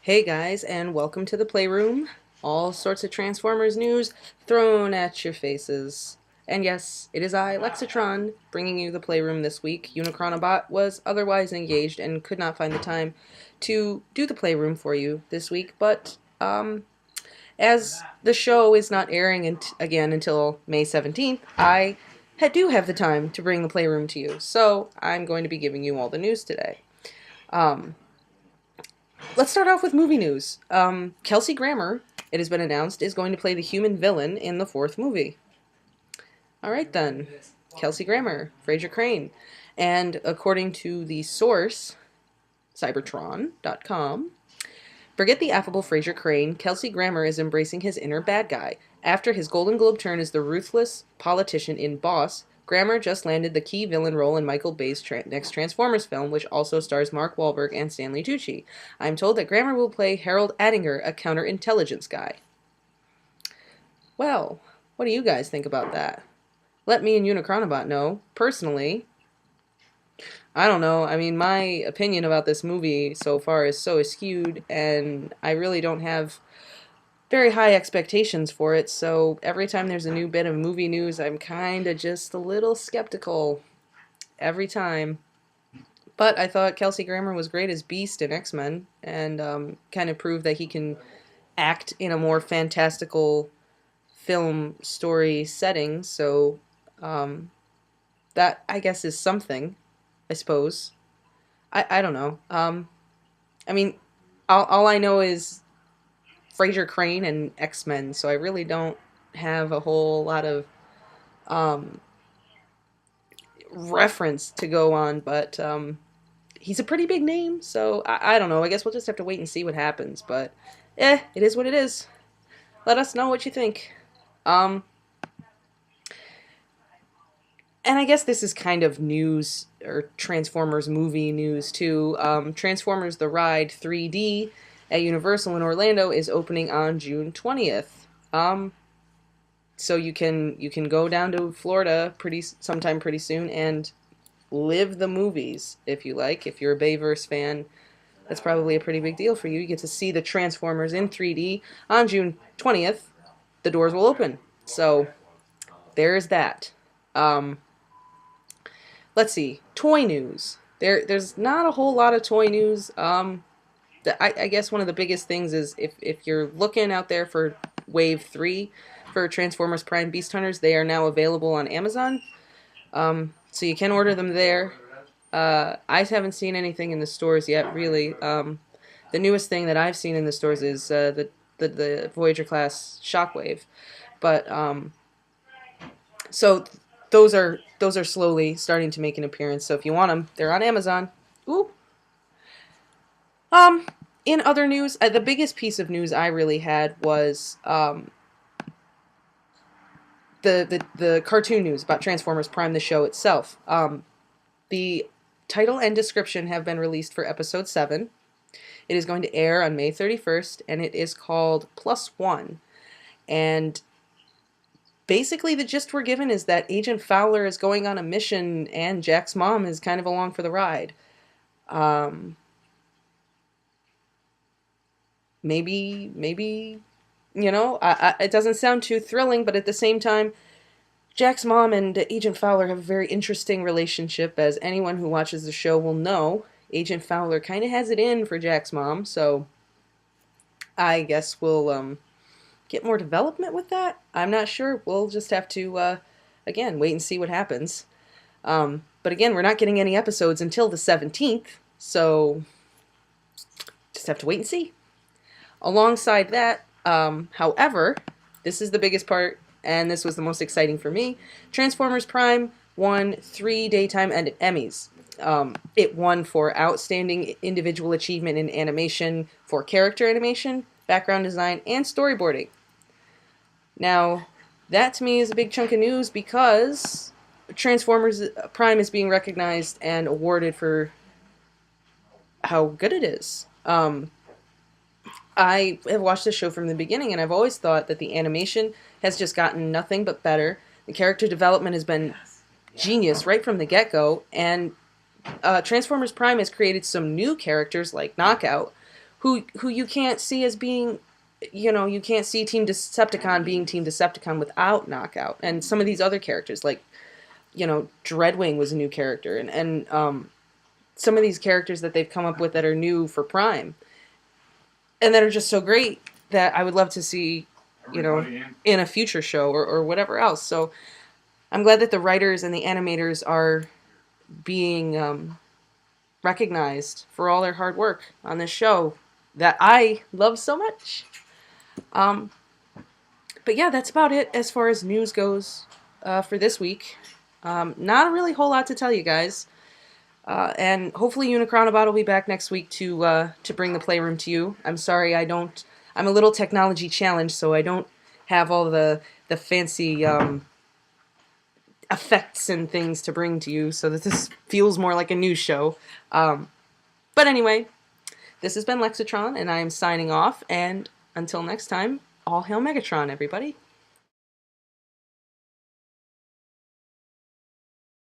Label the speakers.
Speaker 1: Hey guys, and welcome to the Playroom. All sorts of Transformers news thrown at your faces. And yes, it is I, Lexitron, bringing you the Playroom this week. Unicronobot was otherwise engaged and could not find the time to do the Playroom for you this week, but as the show is not airing again until May 17th, I do have the time to bring the Playroom to you, so I'm going to be giving you all the news today. Um, Let's start off with movie news. Kelsey Grammer, it has been announced, is going to play the human villain in the fourth movie. Alright then. Kelsey Grammer, Fraser Crane. And according to the source, Cybertron.com, forget the affable Fraser Crane, Kelsey Grammer is embracing his inner bad guy. After his Golden Globe turn as the ruthless politician in Boss, Grammer just landed the key villain role in Michael Bay's next Transformers film, which also stars Mark Wahlberg and Stanley Tucci. I'm told that Grammer will play Harold Attinger, a counterintelligence guy. Well, what do you guys think about that? Let me and Unicronobot know. Personally, I don't know. I mean, my opinion about this movie so far is so skewed, and I really don't have very high expectations for it, so every time there's a new bit of movie news, I'm kind of just a little skeptical every time. But I thought Kelsey Grammer was great as Beast in X-Men, and kind of proved that he can act in a more fantastical film story setting, so that, I guess, is something, I suppose. I don't know. I mean, all I know is Fraser Crane and X-Men, so I really don't have a whole lot of reference to go on, but he's a pretty big name, so I don't know. I guess we'll just have to wait and see what happens, but it is what it is. Let us know what you think. And I guess this is kind of news, or Transformers movie news too. Transformers The Ride 3D at Universal in Orlando is opening on June 20th. So you can go down to Florida sometime pretty soon and live the movies if you like. If you're a Bayverse fan, that's probably a pretty big deal for you. You get to see the Transformers in 3D on June 20th. The doors will open. So there's that. Let's see. Toy news. There's not a whole lot of toy news. I guess one of the biggest things is if you're looking out there for Wave 3 for Transformers Prime Beast Hunters, they are now available on Amazon. So you can order them there. I haven't seen anything in the stores yet, really. The newest thing that I've seen in the stores is the Voyager class Shockwave. But so those are slowly starting to make an appearance. So if you want them, they're on Amazon. Ooh. In other news, the biggest piece of news I really had was the cartoon news about Transformers Prime, the show itself. The title and description have been released for episode 7. It is going to air on May 31st, and it is called Plus One. And basically the gist we're given is that Agent Fowler is going on a mission, and Jack's mom is kind of along for the ride. Maybe, you know, it doesn't sound too thrilling, but at the same time, Jack's mom and Agent Fowler have a very interesting relationship, as anyone who watches the show will know. Agent Fowler kind of has it in for Jack's mom, so I guess we'll get more development with that. I'm not sure. We'll just have to, again, wait and see what happens. But again, we're not getting any episodes until the 17th, so just have to wait and see. Alongside that, however, this is the biggest part, and this was the most exciting for me. Transformers Prime won 3 Daytime Emmys. It won for Outstanding Individual Achievement in Animation for Character Animation, Background Design, and Storyboarding. Now, that to me is a big chunk of news because Transformers Prime is being recognized and awarded for how good it is. I have watched the show from the beginning, and I've always thought that the animation has just gotten nothing but better. The character development has been genius right from the get-go, and Transformers Prime has created some new characters like Knockout, who you can't see as being, you can't see Team Decepticon being Team Decepticon without Knockout. And some of these other characters, like, Dreadwing was a new character, and some of these characters that they've come up with that are new for Prime, and that are just so great that I would love to see, in a future show or whatever else. So I'm glad that the writers and the animators are being recognized for all their hard work on this show that I love so much. But yeah, that's about it as far as news goes for this week. Not a really whole lot to tell you guys. And hopefully Unicronabot will be back next week to bring the Playroom to you. I'm sorry I'm a little technology challenged, so I don't have all the fancy effects and things to bring to you, so that this feels more like a news show. But anyway, this has been Lexitron, and I am signing off, and until next time, all hail Megatron, everybody.